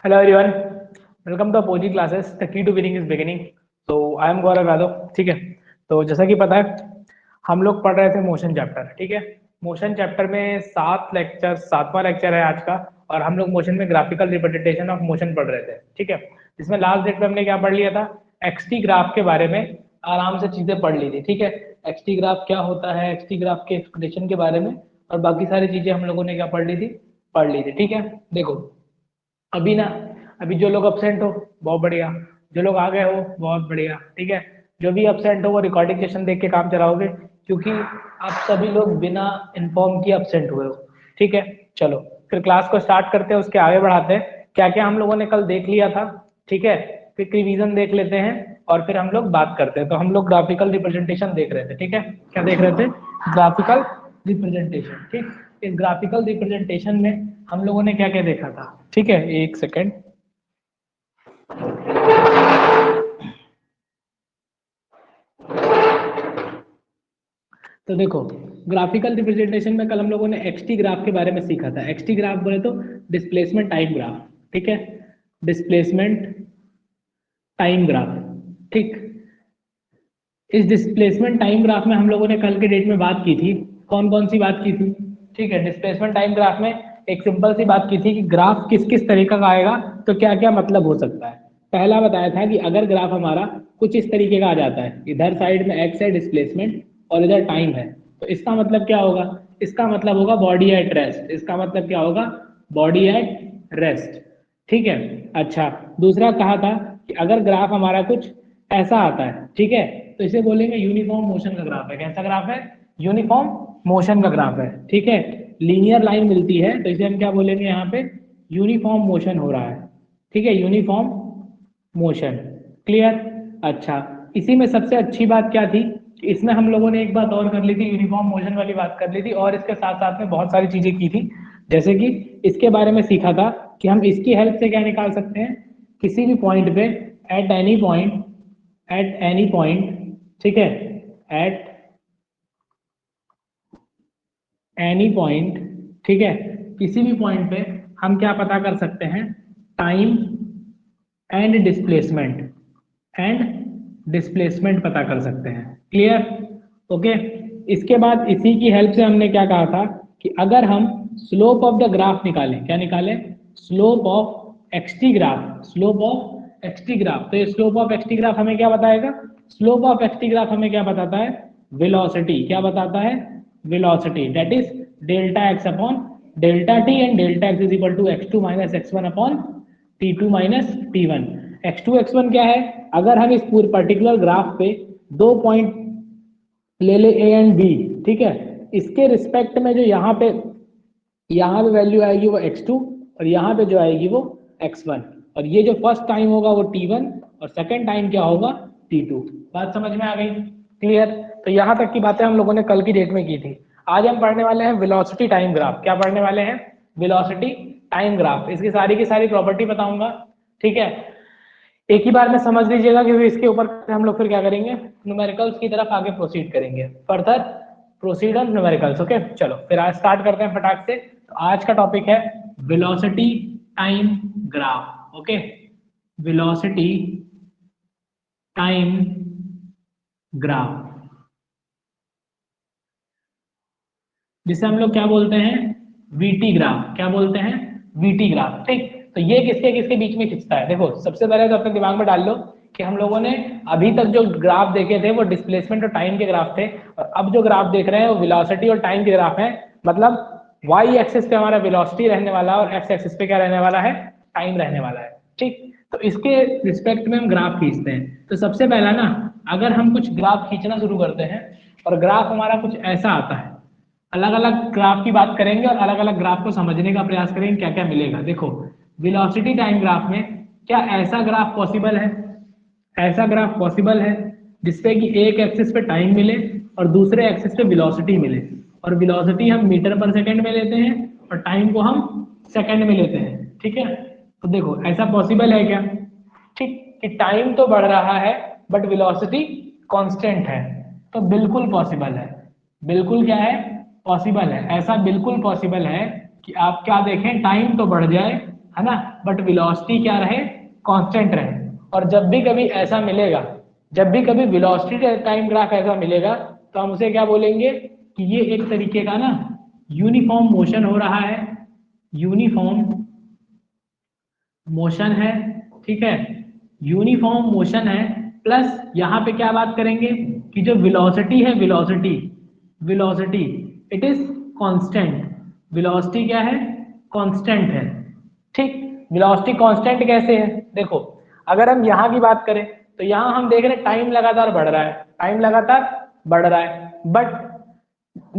Hello everyone, welcome to Apogee classes. The key to winning is beginning. So I am Gaurav Yadav. ठीक है, तो जैसा कि पता है हम लोग पढ़ रहे थे मोशन चैप्टर. ठीक है, मोशन चैप्टर में 7वां लेक्चर है आज का. और हम लोग मोशन में ग्राफिकल रिप्रेजेंटेशन ऑफ मोशन पढ़ रहे थे. ठीक है, इसमें लास्ट डेट पे हमने क्या पढ़ लिया था, एक्सटी ग्राफ के बारे में आराम से चीजें पढ़ ली थी. ठीक है, एक्सटी ग्राफ क्या होता है, एक्सटी ग्राफ के एक्सप्लेनेशन के बारे में और बाकी सारी चीजें हम लोगों ने क्या पढ़ ली थी. ठीक है, देखो अभी ना, अभी जो लोग अपसेंट हो बहुत बढ़िया, जो लोग आ गए हो बहुत बढ़िया. ठीक है, जो भी अपसेंट हो वो रिकॉर्डिंग सेशन देख के काम चलाओगे, क्योंकि आप सभी लोग बिना इन्फॉर्म किए अपसेंट हुए हो. ठीक है, चलो फिर क्लास को स्टार्ट करते हैं, उसके आगे बढ़ाते हैं क्या क्या हम लोगों ने कल देख लिया था. ठीक है, फिर रिवीजन देख लेते हैं और फिर हम लोग बात करते हैं. तो हम लोग ग्राफिकल रिप्रेजेंटेशन देख रहे थे. ठीक है, क्या देख रहे थे, ग्राफिकल रिप्रेजेंटेशन. ठीक, इस ग्राफिकल रिप्रेजेंटेशन में हम लोगों ने क्या क्या देखा था. ठीक है, एक सेकेंड. तो देखो ग्राफिकल रिप्रेजेंटेशन में कल हम लोगों ने एक्सटी ग्राफ के बारे में सीखा था. एक्सटी ग्राफ बोले तो डिस्प्लेसमेंट टाइम ग्राफ. ठीक है, डिस्प्लेसमेंट टाइम ग्राफ. ठीक, इस डिस्प्लेसमेंट टाइम ग्राफ में हम लोगों ने कल के डेट में बात की थी. कौन कौन सी बात की थी. ठीक है, डिस्प्लेसमेंट टाइम ग्राफ में एक सिंपल सी बात की थी कि ग्राफ किस किस तरीके का आएगा तो क्या क्या मतलब हो सकता है. पहला बताया था कि अगर ग्राफ हमारा कुछ इस तरीके का आ जाता है, इधर साइड में एक्स है डिस्प्लेसमेंट और इधर टाइम है, तो इसका मतलब क्या होगा, इसका मतलब होगा बॉडी एट रेस्ट. इसका मतलब क्या होगा, बॉडी एट रेस्ट. ठीक है, अच्छा दूसरा कहा था कि अगर ग्राफ हमारा कुछ ऐसा आता है, ठीक है, तो इसे बोलेंगे यूनिफॉर्म मोशन का ग्राफ है. कैसा ग्राफ है, यूनिफॉर्म मोशन का ग्राफ है. ठीक है, लीनियर लाइन मिलती है तो इसे हम क्या बोलेंगे, यहाँ पे यूनिफॉर्म मोशन हो रहा है. ठीक है, यूनिफॉर्म मोशन. क्लियर. अच्छा, इसी में सबसे अच्छी बात क्या थी कि इसमें हम लोगों ने एक बात और कर ली थी, यूनिफॉर्म मोशन वाली बात कर ली थी और इसके साथ साथ में बहुत सारी चीजें की थी. जैसे कि इसके बारे में सीखा था कि हम इसकी हेल्प से क्या निकाल सकते हैं, किसी भी पॉइंट पे at any point, at any point, ठीक है, एट एनी पॉइंट, ठीक है, किसी भी पॉइंट पे हम क्या पता कर सकते हैं, time and displacement, and displacement पता कर सकते हैं. क्लियर. ओके, इसके बाद इसी की हेल्प से हमने क्या कहा था कि अगर हम स्लोप ऑफ द ग्राफ निकालें, क्या निकालें, slope of x t graph, slope of x t graph. तो ये स्लोप ऑफ एक्सटी ग्राफ हमें क्या बताएगा, स्लोप ऑफ एक्सटी ग्राफ हमें क्या बताता है, वेलोसिटी. क्या बताता है, velocity. That is delta x upon delta t and delta x is equal to x two minus x one upon t two minus t one. X two x one क्या है, अगर हम इस पूरे पर्टिकुलर ग्राफ पे दो point ले ले ए एंड बी, ठीक है, इसके रिस्पेक्ट में जो यहाँ पे वैल्यू आएगी वो x2 और यहाँ पे जो आएगी वो x1, और ये जो फर्स्ट टाइम होगा वो t1 और सेकंड टाइम क्या होगा t2. बात समझ में आ गई. क्लियर. तो यहाँ तक की बातें हम लोगों ने कल की डेट में की थी. आज हम पढ़ने वाले हैं वेलोसिटी टाइम ग्राफ. क्या पढ़ने वाले हैं, वेलोसिटी टाइम ग्राफ. इसकी की सारी प्रॉपर्टी बताऊंगा. ठीक है, एक ही बार में समझ लीजिएगा क्योंकि इसके ऊपर हम लोग फिर क्या करेंगे, न्यूमेरिकल्स की तरफ आगे प्रोसीड करेंगे, further proceed on numericals. Okay, चलो फिर आज स्टार्ट करते हैं फटाक से. तो आज का टॉपिक है velocity time graph. Okay, velocity time graph, जिसे हम लोग क्या बोलते हैं, वीटी ग्राफ. क्या बोलते हैं, वीटी ग्राफ. ठीक, तो ये किसके किसके बीच में खिंचता है. देखो सबसे पहले तो अपने दिमाग में डाल लो कि हम लोगों ने अभी तक जो ग्राफ देखे थे वो डिस्प्लेसमेंट और टाइम के ग्राफ थे, और अब जो ग्राफ देख रहे हैं वो वेलोसिटी और टाइम के ग्राफ हैं. मतलब वाई एक्सिस पे हमारा वेलोसिटी रहने वाला है और एक्स एक्सिस पे क्या रहने वाला है, टाइम रहने वाला है. ठीक, तो इसके रिस्पेक्ट में हम ग्राफ खींचते हैं. तो सबसे पहला ना, अगर हम कुछ ग्राफ खींचना शुरू करते हैं और ग्राफ हमारा कुछ ऐसा आता है, अलग अलग ग्राफ की बात करेंगे और अलग अलग ग्राफ को समझने का प्रयास करेंगे क्या क्या मिलेगा. देखो वेलोसिटी टाइम ग्राफ में क्या ऐसा ग्राफ पॉसिबल है, ऐसा ग्राफ पॉसिबल है जिसपे कि एक एक्सिस पे टाइम मिले और दूसरे एक्सिस पे वेलोसिटी मिले, और वेलोसिटी हम मीटर पर सेकंड में लेते हैं और टाइम को हम सेकंड में लेते हैं. ठीक है, तो देखो ऐसा पॉसिबल है क्या. ठीक, कि टाइम तो बढ़ रहा है बट वेलोसिटी कांस्टेंट है. तो बिल्कुल पॉसिबल है, बिल्कुल क्या है, पॉसिबल है. ऐसा बिल्कुल पॉसिबल है कि आप क्या देखें, टाइम तो बढ़ जाए है ना, बट वेलोसिटी क्या रहे, कांस्टेंट रहे। और जब भी कभी ऐसा मिलेगा, जब भी कभी वेलोसिटी टाइम ग्राफ ऐसा मिलेगा तो हम उसे क्या बोलेंगे कि ये एक तरीके का ना यूनिफॉर्म मोशन हो रहा है, यूनिफॉर्म मोशन है, ठीक है, यूनिफॉर्म मोशन है। प्लस यहाँ पे क्या बात करेंगे कि जो वेलोसिटी है, velocity velocity it is constant, velocity क्या है, कांस्टेंट है। ठीक, वेलोसिटी कांस्टेंट कैसे है, देखो अगर हम यहाँ की बात करें तो यहाँ हम देख रहे हैं टाइम लगातार बढ़ रहा है, टाइम लगातार बढ़ रहा है, बट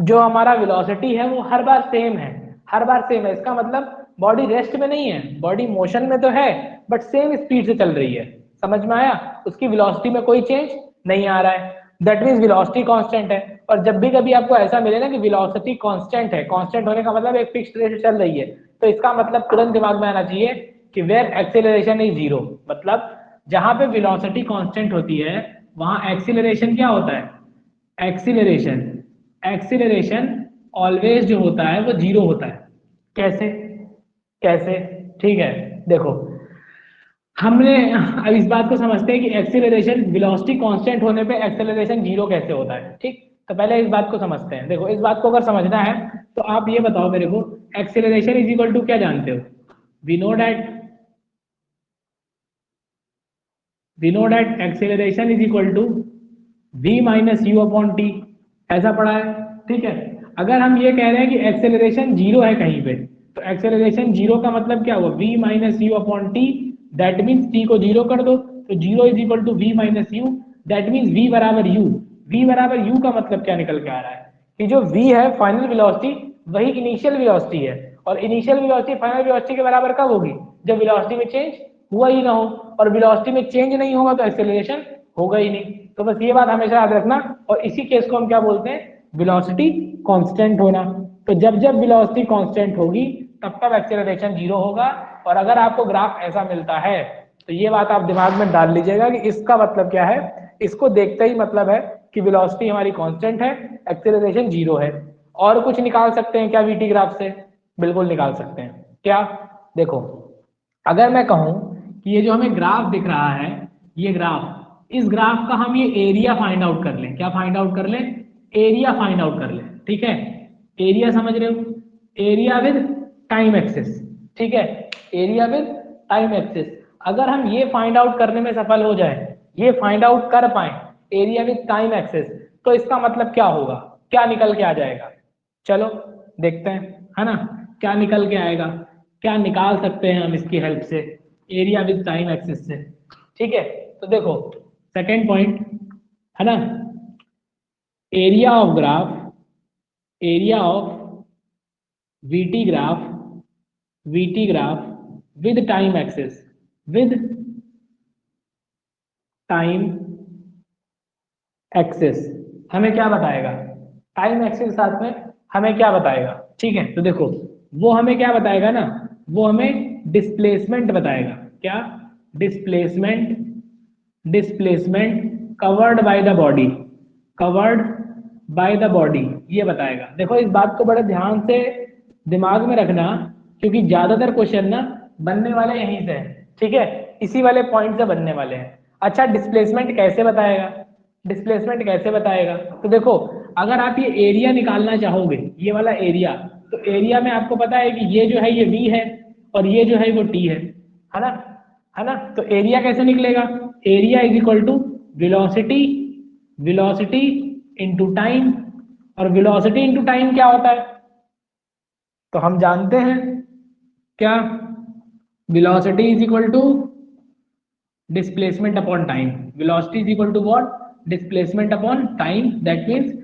जो हमारा वेलोसिटी है वो हर बार सेम है, हर बार सेम है। इसका मतलब बॉडी रेस्ट में नहीं है, बॉडी मोशन में तो है बट सेम स्पीड से चल रही है। समझ में आया, उसकी वेलोसिटी में कोई चेंज नहीं आ रहा है, दैट मींस वेलोसिटी कांस्टेंट है। और जब भी कभी आपको ऐसा मिले ना कि वेलोसिटी कांस्टेंट है, कांस्टेंट होने का मतलब एक फिक्स्ड रेट से चल रही है, तो इसका मतलब तुरंत दिमाग में आना चाहिए कि वेयर एक्सेलरेशन इज जीरो, मतलब जहां पे वेलोसिटी कांस्टेंट होती है वहां एक्सीलरेशन क्या होता है, एक्सीलरेशन, एक्सीलरेशन ऑलवेज जो होता है वो जीरो होता है। कैसे, कैसे, ठीक है, देखो हमने अब इस बात को समझते हैं कि एक्सीलरेशन वेलोसिटी कांस्टेंट होने पे एक्सेलरेशन जीरो कैसे होता है। ठीक, तो पहले इस बात को समझते हैं। देखो इस बात को अगर समझना है तो आप ये बताओ मेरे को, एक्सेलरेशन इज इक्वल टू क्या जानते हो, we know that, we know that acceleration is equal to v minus u upon t, ऐसा पढ़ा है। ठीक है, अगर हम ये कह रहे हैं कि एक्सेलरेशन जीरो है कहीं पे, तो एक्सेलरेशन जीरो का मतलब क्या हुआ, v minus u upon t, that means t को जीरो कर दो, तो zero is equal to v minus u, that means v बराबर u। v बराबर u का मतलब क्या निकल के आ रहा है कि जो v है फाइनल वेलोसिटी वही इनिशियल वेलोसिटी है, और इनिशियल वेलोसिटी फाइनल वेलोसिटी के बराबर कब होगी, जब वेलोसिटी में चेंज हुआ ही ना हो, और वेलोसिटी में चेंज नहीं होगा तो एक्सेलरेशन होगा ही नहीं। तो बस ये बात हमेशा याद रखना, और इसी केस को हम क्या बोलते हैं, वेलोसिटी कांस्टेंट होना। तो जब जब वेलोसिटी कांस्टेंट होगी तब तब एक्सेलरेशन जीरो होगा। और अगर आपको ग्राफ ऐसा मिलता है तो ये बात आप दिमाग में डाल लीजिएगा कि इसका मतलब क्या है, इसको देखते ही मतलब है कि वेलोसिटी हमारी कांस्टेंट है, एक्सेलरेशन जीरो है। और कुछ निकाल सकते हैं क्या वीटी ग्राफ से, बिल्कुल निकाल सकते हैं। क्या, देखो अगर मैं कहूं कि ये जो हमें ग्राफ दिख रहा है, ये ग्राफ, इस ग्राफ का हम ये एरिया फाइंड आउट कर लें, क्या फाइंड आउट कर लें, एरिया फाइंड आउट कर लें। ठीक है, एरिया समझ रहे हो, एरिया विद टाइम एक्सिस, ठीक है, एरिया विद टाइम एक्सिस। अगर हम ये फाइंड आउट करने में सफल हो जाए, ये फाइंड आउट कर पाए एरिया विद टाइम एक्सिस, तो इसका मतलब क्या होगा, क्या निकल के आ जाएगा, चलो देखते हैं, है ना, क्या निकल के आएगा, क्या निकाल सकते हैं हम इसकी हेल्प से, एरिया विद टाइम एक्सिस से। ठीक है, तो देखो सेकेंड पॉइंट है ना, area of graph, area of VT graph, VT graph with time axis, with time axis हमें क्या बताएगा, टाइम एक्सिस के साथ में हमें क्या बताएगा। ठीक है, तो देखो वो हमें क्या बताएगा ना, वो हमें डिस्प्लेसमेंट बताएगा, क्या, displacement, displacement covered by the body, covered by the body, ये बताएगा। देखो इस बात को बड़े ध्यान से दिमाग में रखना, क्योंकि ज्यादातर क्वेश्चन ना बनने वाले यहीं से हैं। ठीक है, इसी वाले पॉइंट से बनने वाले हैं। अच्छा, डिस्प्लेसमेंट कैसे बताएगा, डिस्प्लेसमेंट कैसे बताएगा, तो देखो अगर आप ये एरिया निकालना चाहोगे, ये वाला एरिया, तो एरिया में आपको पता है कि ये जो है ये v है और ये जो है वो t है ना, है ना। तो एरिया कैसे निकलेगा, area is equal to velocity, velocity into time, और वेलोसिटी इनटू टाइम क्या होता है, तो हम जानते हैं क्या, velocity is equal to displacement upon time, velocity is equal to what, displacement upon time, that means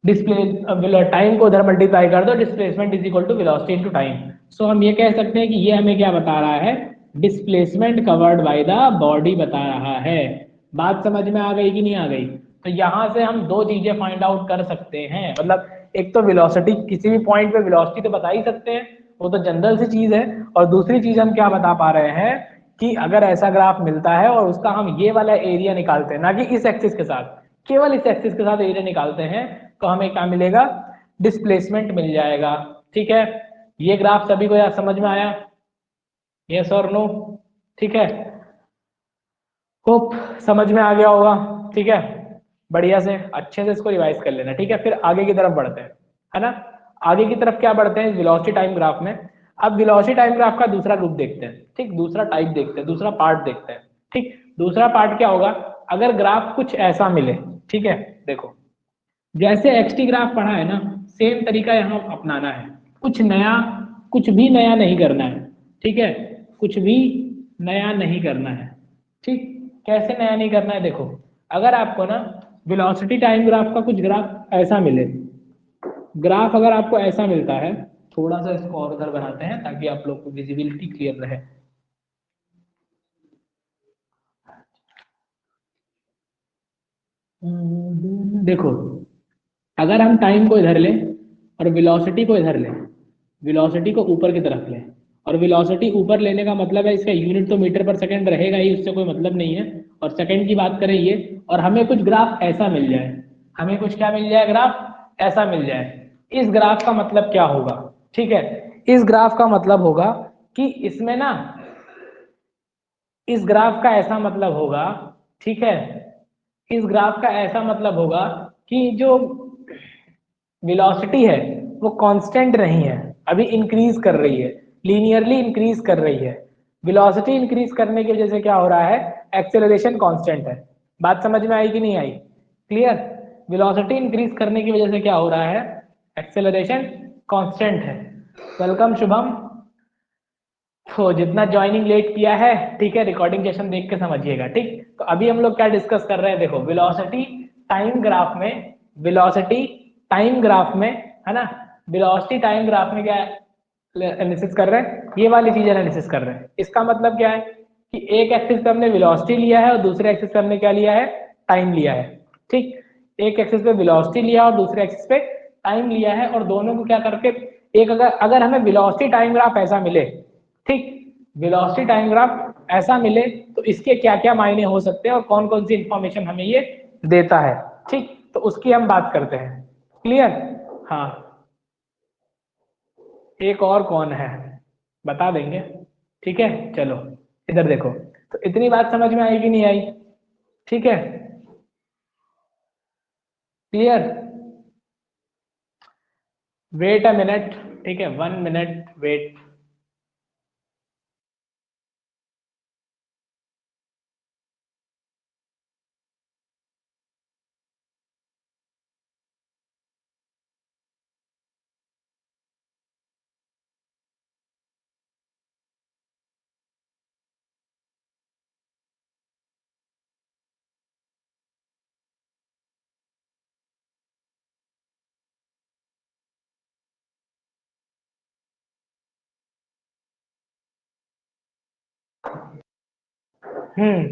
display time को उधर मल्टीप्लाई कर दो, displacement is equal to velocity into time. So हम ये कह सकते हैं कि ये हमें क्या बता रहा है, displacement covered by the body बता रहा है। बात समझ में आ गई कि नहीं आ गई, तो यहां से हम दो चीजें फाइंड आउट कर सकते हैं, मतलब एक तो वेलोसिटी, किसी भी पॉइंट पे वेलोसिटी तो बता ही सकते हैं, वो तो जनरल सी चीज है, और दूसरी चीज हम क्या बता पा रहे हैं कि अगर ऐसा ग्राफ मिलता है और उसका हम ये वाला एरिया निकालते हैं, ना कि इस एक्सिस के साथ, केवल इस एक्सिस के साथ एरिया निकालते हैं, तो हमें क्या मिलेगा, डिस्प्लेसमेंट मिल जाएगा। ठीक है, ये ग्राफ सभी को यार समझ में आया, यस और नो? ठीक है, होप समझ में आ गया होगा। ठीक है, बढ़िया से अच्छे से इसको रिवाइज कर लेना। ठीक है, फिर आगे की तरफ बढ़ते हैं, है ना। आगे की तरफ क्या बढ़ते हैं, वेलोसिटी टाइम ग्राफ में। अब वेलोसिटी टाइम ग्राफ का दूसरा रूप देखते हैं। ठीक, दूसरा टाइप देखते हैं, दूसरा पार्ट देखते हैं। ठीक, दूसरा पार्ट क्या होगा, अगर ग्राफ कुछ ऐसा मिले। ठीक है, देखो जैसे एक्सटी ग्राफ पढ़ा है ना, सेम तरीका यहाँ अपनाना है। कुछ नया, कुछ भी नया नहीं करना है। ठीक है, कुछ भी नया नहीं करना है। ठीक, कैसे नया नहीं करना है, देखो अगर आपको ना वेलोसिटी टाइम ग्राफ का कुछ ग्राफ ऐसा मिले, ग्राफ अगर आपको ऐसा मिलता है, थोड़ा सा इसको और उधर बनाते हैं ताकि आप लोग को विजिबिलिटी क्लियर रहे। देखो अगर हम टाइम को इधर लें और वेलोसिटी को इधर लें, वेलोसिटी को ऊपर की तरफ लें, और वेलोसिटी ऊपर लेने का मतलब है इसका यूनिट तो मीटर पर सेकंड रहेगा ही, उससे कोई मतलब नहीं है, और सेकंड की बात करें ये, और हमें कुछ ग्राफ ऐसा मिल जाए, हमें कुछ क्या मिल जाए, ग्राफ ऐसा मिल जाए। इस ग्राफ का मतलब क्या होगा, ठीक है, इस ग्राफ का मतलब होगा कि इसमें ना, इस ग्राफ का ऐसा मतलब होगा, ठीक है, इस ग्राफ का ऐसा मतलब होगा कि जो वेलोसिटी है वो कांस्टेंट नहीं है, अभी इंक्रीज कर रही है, लीनियरली इंक्रीज कर रही है। वेलोसिटी इंक्रीज करने की वजह से क्या हो रहा है, एक्सेलरेशन कांस्टेंट है। बात समझ में आई कि नहीं आई, क्लियर। वेलोसिटी इंक्रीज करने की वजह से क्या हो रहा है, एक्सेलरेशन कांस्टेंट है। वेलकम शुभम। तो जितना ज्वाइनिंग लेट किया है, ठीक है, रिकॉर्डिंग सेशन देख के समझिएगा। ठीक, तो अभी हम लोग क्या डिस्कस कर रहे हैं, देखो वेलोसिटी टाइम ग्राफ में, वेलोसिटी टाइम ग्राफ में, है ना, वेलोसिटी टाइम ग्राफ में क्या एनालिसिस कर रहे हैं, ये वाली चीज एनालिसिस कर रहे हैं। इसका मतलब क्या है कि एक एक्सिस पे हमने वेलोसिटी लिया है और दूसरे एक्सिस पे हमने क्या लिया है, टाइम लिया है। ठीक, एक एक्सिस पे वेलोसिटी लिया और दूसरे एक्सिस पे टाइम लिया है, और दोनों को क्या करके एक, अगर अगर हमें वेलोसिटी टाइम ग्राफ ऐसा मिले, ठीक, वेलोसिटी टाइम ग्राफ ऐसा मिले तो इसके क्या क्या मायने हो सकते हैं और कौन कौन सी इंफॉर्मेशन हमें ये देता है। ठीक, तो उसकी हम बात करते हैं, क्लियर। हाँ, एक और कौन है बता देंगे, ठीक है, चलो इधर देखो। तो इतनी बात समझ में आई कि नहीं आई, ठीक है, क्लियर। वेट अ मिनट, ठीक है, 1 मिनट वेट।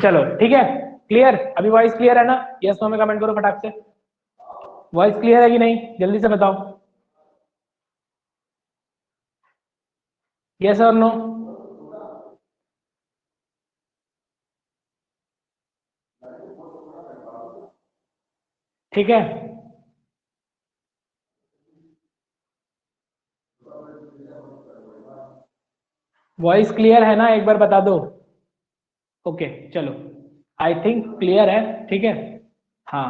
चलो ठीक है, क्लियर, अभी वॉइस क्लियर है ना, यस नो में कमेंट करो फटाक से। वॉइस क्लियर है कि नहीं, जल्दी से बताओ, यस और नो। ठीक है, वॉइस क्लियर है ना, एक बार बता दो। ओके चलो, आई थिंक क्लियर है, ठीक है। हाँ,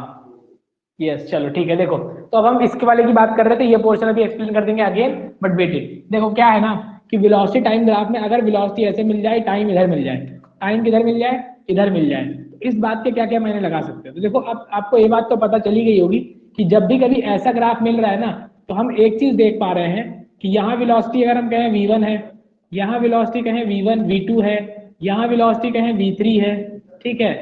यस, चलो ठीक है। देखो, तो अब हम इसके वाले की बात कर रहे थे, ये पोर्शन अभी एक्सप्लेन कर देंगे अगेन, बट वेट इट। देखो क्या है ना कि वेलोसिटी टाइम ग्राफ में अगर वेलोसिटी ऐसे मिल जाए, टाइम इधर मिल जाए, टाइम किधर मिल जाए, इधर मिल जाए, तो इस बात के क्या क्या मायने लगा सकते हैं। तो देखो अब आपको ये बात तो पता चली गई होगी कि जब भी कभी ऐसा ग्राफ मिल रहा है ना, तो हम एक चीज देख पा रहे हैं कि यहाँ वेलोसिटी अगर हम कहें v1 है, यहाँ वेलोसिटी कहें v1 v2 है, यहाँ वेलोसिटी कहें v3 है, ठीक है,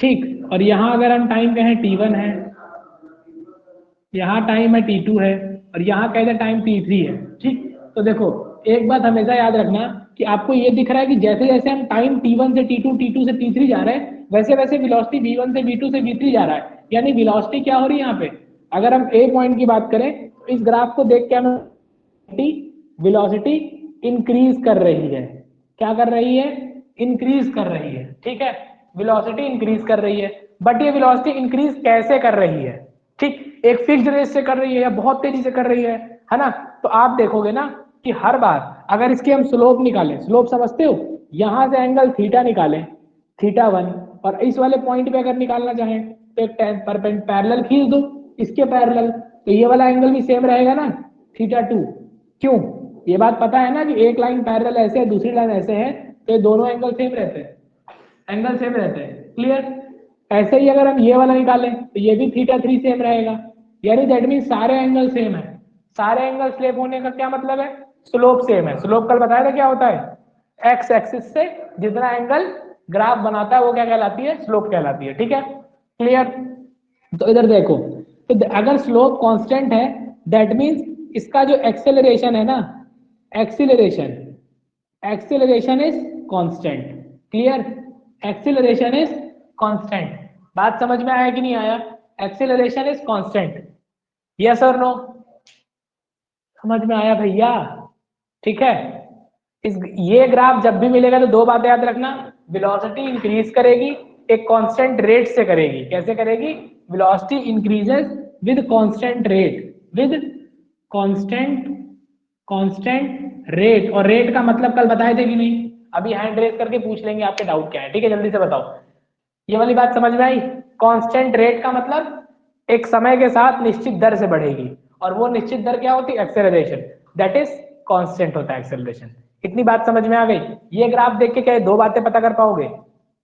ठीक, और यहाँ अगर हम टाइम कहें t1 है, यहाँ टाइम है t2 है, और यहाँ कहते हैं टाइम t3 है। ठीक, तो देखो एक बात हमेशा याद रखना कि आपको ये दिख रहा है कि जैसे जैसे हम टाइम t1 से t2, t2 से t3 जा रहे हैं, वैसे वैसे वेलोसिटी v1 से v2 से v3 जा रहा है। यानी वेलोसिटी क्या हो रही है यहाँ पे, अगर हम ए पॉइंट की बात करें तो इस ग्राफ को देख के हमें वेलोसिटी इंक्रीज कर रही है, क्या कर रही है, इंक्रीज कर रही है, ठीक है, वेलोसिटी इंक्रीज कर रही है। बट ये वेलोसिटी इंक्रीज कैसे कर रही है, ठीक, एक फिक्स्ड रेट से कर रही है या बहुत तेजी से कर रही है, है ना। तो आप देखोगे ना कि हर बार अगर इसकी हम स्लोप निकालें, स्लोप समझते हो, यहां से एंगल थीटा निकालें, थीटा 1, और इस वाले पॉइंट पे अगर निकालना चाहें तो एक पैरेलल खींच दो इसके पैरेलल, तो ये वाला एंगल भी सेम रहेगा ना, थीटा 2। क्यों? ये बात पता है ना कि एक लाइन पैरेलल ऐसे है, दूसरी लाइन ऐसे है, तो ये दोनों एंगल सेम रहते हैं, एंगल सेम रहते हैं। क्लियर? ऐसे ही अगर हम ये वाला निकालें तो ये भी थीटा 3 सेम रहेगा, यानी दैट मीन सारे एंगल सेम है। सारे एंगल सेम होने का क्या मतलब है? स्लोप सेम है। स्लोप कल बताया था क्या होता है? एक्स एक्सिस से जितना एंगल ग्राफ बनाता है वो क्या कहलाती है? स्लोप कहलाती है। ठीक है, क्लियर? तो इधर देखो, तो अगर स्लोप कांस्टेंट है दैट मींस इसका जो एक्सेलरेशन है ना, acceleration, acceleration is constant. Clear? Acceleration is constant. बात समझ में आया कि नहीं आया? एक्सीलरेशन इज कांस्टेंट, यस और नो? समझ में आया भैया? ठीक है, इस ये ग्राफ जब भी मिलेगा तो दो बातें याद रखना, वेलोसिटी इंक्रीज करेगी एक कांस्टेंट रेट से करेगी। कैसे करेगी? Velocity increases with constant rate, with constant, constant rate. और रेट का मतलब कल बताए थे कि नहीं? अभी हैंड रेज करके पूछ लेंगे आपके डाउट क्या है। ठीक है, जल्दी से बताओ, ये वाली बात समझ में आई? कांस्टेंट रेट का मतलब एक समय के साथ निश्चित दर से बढ़ेगी, और वो निश्चित दर क्या होती है? एक्सेलरेशन, दैट इज कांस्टेंट होता है एक्सेलरेशन। इतनी बात समझ में आ गई? ये ग्राफ देख के क्या दो बातें पता कर पाओगे?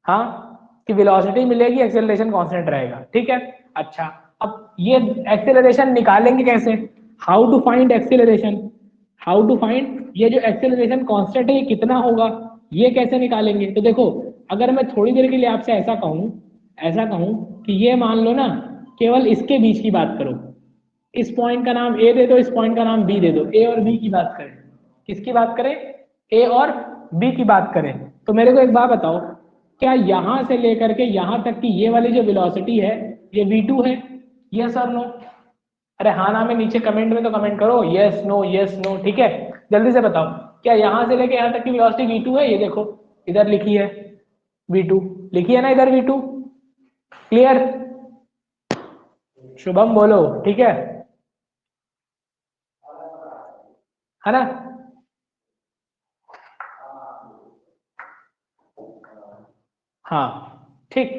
हाँ, कि वेलोसिटी मिलेगी, एक्सेलरेशन कांस्टेंट रहेगा। ठीक है, अच्छा, अब ये एक्सेलरेशन निकालेंगे कैसे? How to find acceleration? How to find ये जो एक्सेलरेशन कांस्टेंट है ये कितना होगा, ये कैसे निकालेंगे? तो देखो, अगर मैं थोड़ी देर के लिए आपसे ऐसा कहूं, ऐसा कहूं कि ये मान लो ना, केवल इसके बीच की बात करो, इस पॉइंट का नाम ए दे दो, इस पॉइंट का नाम बी दे दो, ए और बी की बात करें। किसकी बात करें? ए और बी की बात करें। तो मेरे को एक बात बताओ, क्या यहां से लेकर के यहां तक की ये वाली जो वेलोसिटी है ये v2 है? यस और नो? अरे हाँ ना में नीचे कमेंट में तो कमेंट करो, यस नो, यस नो। ठीक है, जल्दी से बताओ, क्या यहां से लेके यहां तक की वेलोसिटी v2 है? ये देखो इधर लिखी है v2, लिखी है ना इधर v2। क्लियर? शुभम बोलो, ठीक है ना? हाँ, ठीक,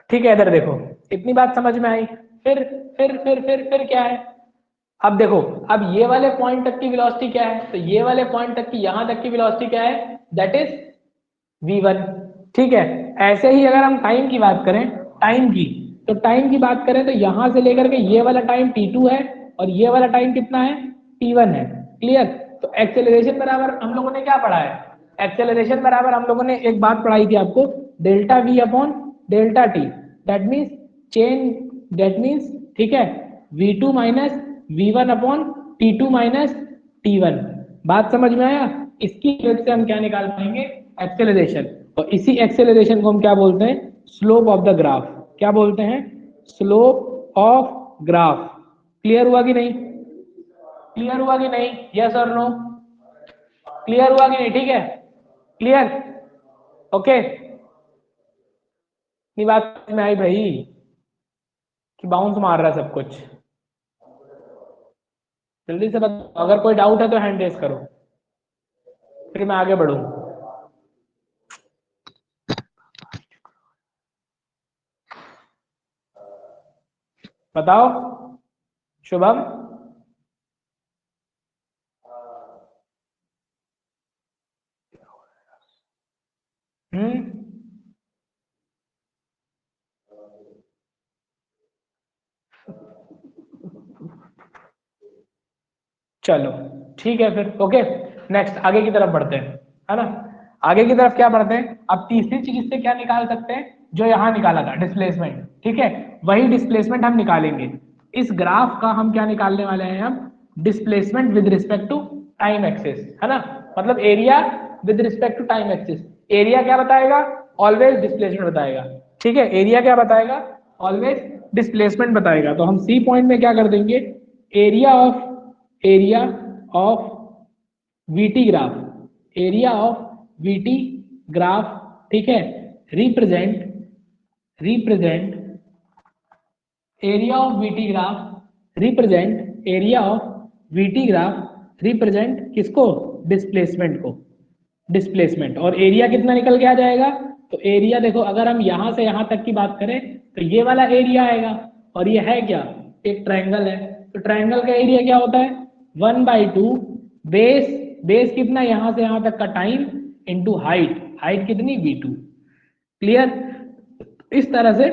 ठीक है, इधर देखो, इतनी बात समझ में आई? फिर क्या है? अब देखो, अब ये वाले पॉइंट तक की वेलोसिटी क्या है? तो ये वाले पॉइंट तक की, यहां तक की वेलोसिटी क्या है? That is v1। ठीक है, ऐसे ही अगर हम टाइम की बात करें, टाइम की, तो टाइम की बात करें तो यहां से लेकर के ये वाला टाइम t2 है, और ये वाला टाइम कितना है? t1 है। क्लियर? तो एक्सेलरेशन बराबर हम लोगों ने क्या पढ़ा है? एक्सेलरेशन बराबर हम लोगों ने एक बात पढ़ाई थी आपको, delta v upon delta T, that means chain, that means, ठीक है, v2 minus v1 upon t2 minus t1। बात समझ में आया? इसकी हेल्प से हम क्या निकाल पाएंगे? एक्सेलरेशन। और इसी एक्सेलरेशन को हम क्या बोलते हैं? Slope of the graph. क्या बोलते हैं? Slope of graph. क्लियर हुआ कि नहीं? क्लियर हुआ कि नहीं? यस और नो? क्लियर हुआ कि नहीं? ठीक है, क्लियर, ओके। ये बात में आई भाई कि बाउंस मार रहा है सब कुछ? जल्दी से बताओ, अगर कोई डाउट है तो हैंड रेस करो, फिर मैं आगे बढ़ूं। बताओ शुभम। हम्म, चलो ठीक है फिर, ओके। नेक्स्ट आगे की तरफ बढ़ते हैं, है ना? आगे की तरफ क्या बढ़ते हैं? अब तीसरी चीज इससे क्या निकाल सकते हैं? जो यहाँ निकाला था डिस्प्लेसमेंट, ठीक है, वही डिस्प्लेसमेंट हम निकालेंगे। इस ग्राफ का हम क्या निकालने वाले हैं? हम displacement with respect to time axis, है ना? मतलब area with respect to time axis. Area क्या बताएगा? ऑलवेज डिस्प्लेसमेंट बताएगा। ठीक है, एरिया क्या बताएगा? ऑलवेज डिस्प्लेसमेंट बताएगा। तो हम सी पॉइंट में क्या कर देंगे? Area of, area of VT graph, area of VT graph, ठीक है, represent, represent area of VT graph represent area of VT graph represent किसको, डिस्प्लेसमेंट को, डिस्प्लेसमेंट। और एरिया कितना निकल के आ जाएगा, तो एरिया देखो अगर हम यहां से यहां तक की बात करें तो ये वाला एरिया आएगा, और ये है क्या, एक ट्रायंगल है, तो ट्रायंगल का एरिया क्या होता है 1/2 बेस, बेस कितना यहां से यहां तक का टाइम इंटू हाइट, हाइट कितनी v2। क्लियर। इस तरह से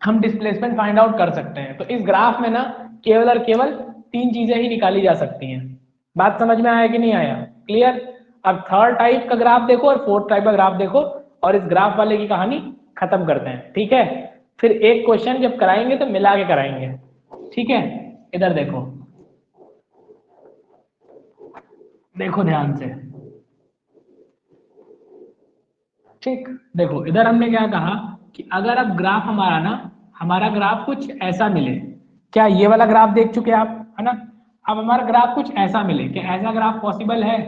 हम डिस्प्लेसमेंट फाइंड आउट कर सकते हैं। तो इस ग्राफ में ना केवल और केवल 3 चीजें ही निकाली जा सकती हैं। बात समझ में आया कि नहीं आया, क्लियर। अब थर्ड टाइप का ग्राफ देखो और फोर्थ टाइप का ग्राफ देखो, और इस ग्राफ वाले की कहानी खत्म करते हैं, ठीक है। फिर एक क्वेश्चन जब कराएंगे तो मिला के कराएंगे, ठीक है। इधर देखो, देखो ध्यान से, ठीक। देखो इधर हमने क्या कहा कि अगर अब ग्राफ हमारा ना, हमारा ग्राफ कुछ ऐसा मिले, क्या ये वाला ग्राफ देख चुके आप, है ना। अब हमारा ग्राफ कुछ ऐसा मिले, क्या ऐसा ग्राफ पॉसिबल है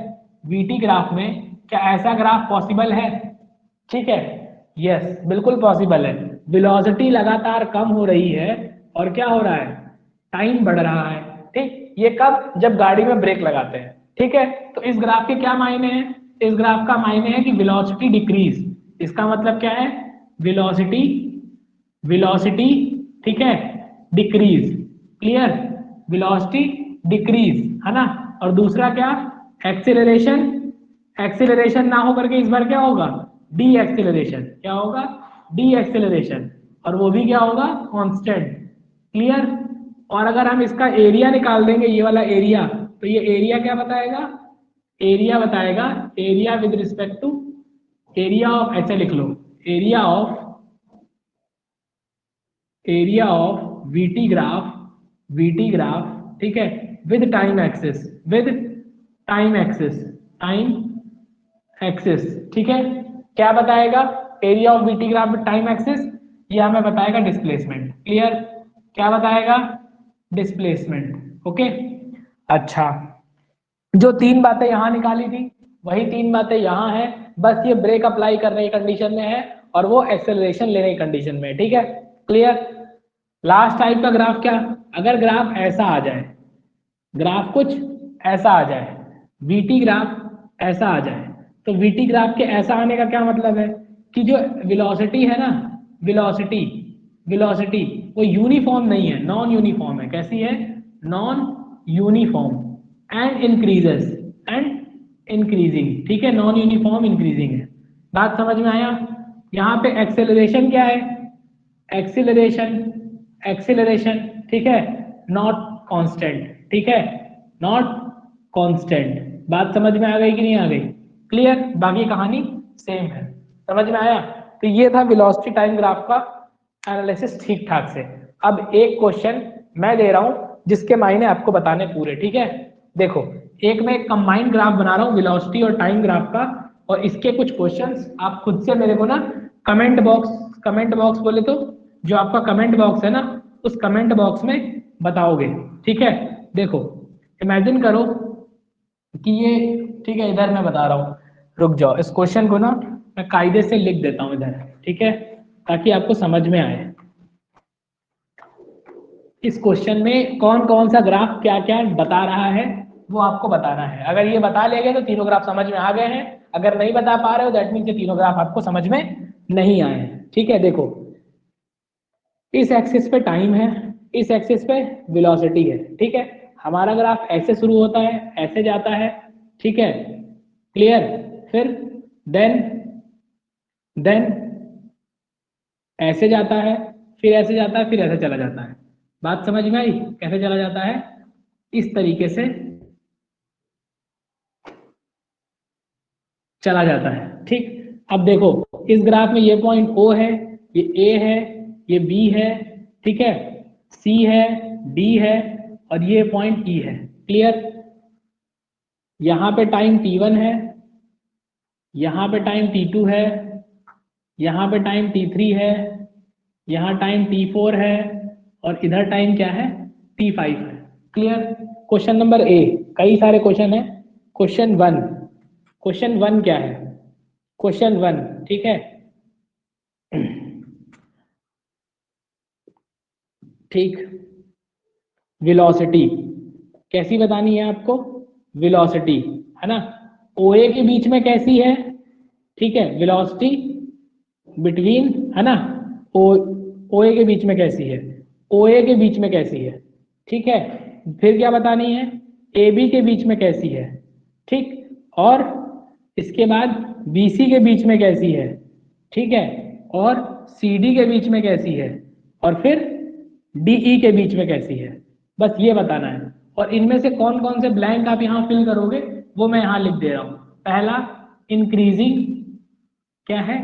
वीटी ग्राफ में, क्या ऐसा ग्राफ पॉसिबल है, ठीक है। यस बिल्कुल पॉसिबल है। वेलोसिटी लगातार कम हो रही है और क्या हो रहा है, टाइम बढ़ रहा है, ठीक। ये कब, जब गाड़ी में ब्रेक लगाते हैं, ठीक है। तो इस ग्राफ के क्या मायने हैं, इस ग्राफ का मायने है कि वेलोसिटी डिक्रीज, इसका मतलब क्या है, वेलोसिटी, वेलोसिटी, ठीक है, डिक्रीज, क्लियर, वेलोसिटी डिक्रीज, है ना। और दूसरा क्या, एक्सेलरेशन, एक्सेलरेशन ना हो करके इस बार क्या होगा, डी एक्सेलरेशन, क्या होगा, डी एक्सेलरेशन, और वो भी क्या होगा, कांस्टेंट, क्लियर। और अगर हम इसका एरिया निकाल देंगे, ये वाला एरिया, तो ये एरिया क्या बताएगा, एरिया बताएगा, area with respect to, area of, ऐसे लिख लो, area of, area of VT graph, VT graph, ठीक है, with time axis, with time axis, time axis, ठीक है। क्या बताएगा, area of VT graph with time axis, ये हमें बताएगा डिस्प्लेसमेंट, क्लियर। क्या बताएगा, डिस्प्लेसमेंट, ओके। अच्छा, जो 3 बातें यहां निकाली थी वही 3 बातें यहां है, बस ये ब्रेक अप्लाई करने की कंडीशन में है और वो एक्सेलरेशन लेने की कंडीशन में है, ठीक है, क्लियर। लास्ट टाइप का ग्राफ क्या, अगर ग्राफ ऐसा आ जाए, ग्राफ कुछ ऐसा आ जाए, वीटी ग्राफ ऐसा आ जाए, तो वीटी ग्राफ के ऐसा आने का क्या मतलब है कि जो वेलोसिटी है ना, वेलोसिटी, वेलोसिटी वो यूनिफॉर्म नहीं है, नॉन यूनिफॉर्म है, कैसी है, non uniform, and increases, and increasing, ठीक है, नॉन यूनिफॉर्म इंक्रीजिंग है। बात समझ में आया। यहाँ पे एक्सेलरेशन क्या है, एक्सीलरेशन, एक्सीलरेशन, ठीक है, नॉट कांस्टेंट, ठीक है, नॉट कांस्टेंट। बात समझ में आ गई कि नहीं आ गई, क्लियर। बाकी कहानी सेम है, समझ में आया। तो ये था वेलोसिटी टाइम ग्राफ का एनालिसिस ठीक ठाक से। अब एक क्वेश्चन मैं दे रहा हूं जिसके मायने आपको बताने पूरे, ठीक है। देखो एक मैं एक कंबाइंड ग्राफ बना रहा हूँ वेलोसिटी और टाइम ग्राफ का, और इसके कुछ क्वेश्चंस आप खुद से मेरे को ना कमेंट बॉक्स, कमेंट बॉक्स बोले तो जो आपका कमेंट बॉक्स है ना, उस कमेंट बॉक्स में बताओगे, ठीक है। देखो इमेजिन करो कि ये, ठीक है, इधर मैं बता रहा हूँ, रुक जाओ, इस क्वेश्चन को ना मैं कायदे से लिख देता हूँ इधर, ठीक है, ताकि आपको समझ में आए इस क्वेश्चन में कौन कौन सा ग्राफ क्या क्या बता रहा है, वो आपको बताना है। अगर ये बता ले गए तो तीनों ग्राफ समझ में आ गए हैं, अगर नहीं बता पा रहे हो दैट मीन्स ये तीनों ग्राफ आपको समझ में नहीं आए हैं, ठीक है। देखो इस एक्सिस पे टाइम है, इस एक्सिस पे वेलोसिटी है, ठीक है। हमारा ग्राफ ऐसे शुरू होता है, ऐसे जाता है, ठीक है, क्लियर। फिर देन, देन ऐसे जाता है, फिर ऐसे जाता है, फिर ऐसे चला जाता है। बात समझ में आई कैसे चला जाता है, इस तरीके से चला जाता है, ठीक। अब देखो इस ग्राफ में ये पॉइंट ओ है, ये ए है, ये बी है, ठीक है, सी है, डी है, और ये पॉइंट ई है, क्लियर। यहाँ पे टाइम T1 है, यहाँ पे टाइम T2 है, यहाँ पे टाइम T3 है, यहाँ टाइम T4 है, और इधर टाइम क्या है, T5 है, क्लियर। क्वेश्चन नंबर ए, कई सारे क्वेश्चन है। क्वेश्चन वन, क्वेश्चन वन क्या है, क्वेश्चन वन, ठीक है, ठीक। वेलोसिटी कैसी बतानी है आपको, वेलोसिटी है ना। ओए के बीच में कैसी है, ठीक है, वेलोसिटी बिटवीन, है ना, ओ ओए के बीच में कैसी है, ओए के बीच में कैसी है, ठीक है। फिर क्या बतानी है, ए बी के बीच में कैसी है, ठीक, और इसके बाद बीसी के बीच में कैसी है, ठीक है, और सी डी के बीच में कैसी है, और फिर डीई के बीच में कैसी है, बस ये बताना है। और इनमें से कौन कौन से ब्लैंक आप यहाँ फिल करोगे वो मैं यहाँ लिख दे रहा हूँ। पहला इंक्रीजिंग, क्या है,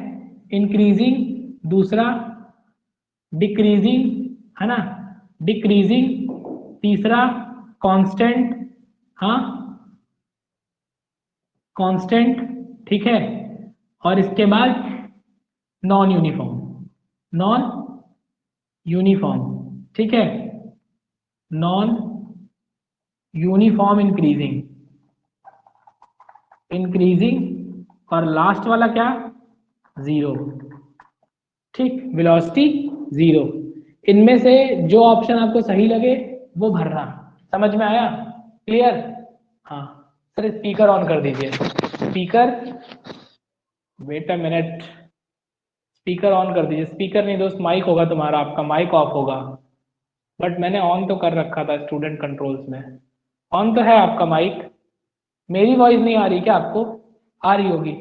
इंक्रीजिंग, दूसरा डिक्रीजिंग, है ना, डिक्रीजिंग, तीसरा कांस्टेंट, हाँ कांस्टेंट, ठीक है, और इसके बाद नॉन यूनिफॉर्म, नॉन यूनिफॉर्म, ठीक है, नॉन यूनिफॉर्म इंक्रीजिंग, इंक्रीजिंग, और लास्ट वाला क्या, जीरो, ठीक, वेलोसिटी जीरो। इनमें से जो ऑप्शन आपको सही लगे वो भरना। समझ में आया, क्लियर। हाँ सर स्पीकर ऑन कर दीजिए, speaker, wait a minute, speaker on कर दीजिए। स्पीकर नहीं दोस्त, माइक होगा तुम्हारा, आपका माइक ऑफ होगा, बट मैंने ऑन तो कर रखा था स्टूडेंट कंट्रोल्स में। ऑन तो है आपका माइक। मेरी वॉइस नहीं आ रही क्या आपको, आ रही होगी,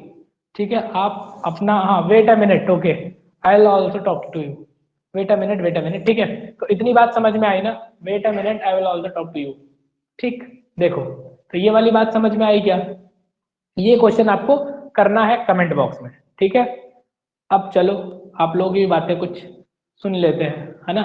ठीक है। आप अपना, हाँ wait a minute, okay, I will also talk to you, wait a minute, wait a minute, ठीक है। तो इतनी बात समझ में आई ना, wait a minute I will also talk to you, ठीक। देखो तो ये वाली बात समझ में आई क्या, ये क्वेश्चन आपको करना है कमेंट बॉक्स में, ठीक है। अब चलो आप लोग की बातें कुछ सुन लेते हैं, है ना।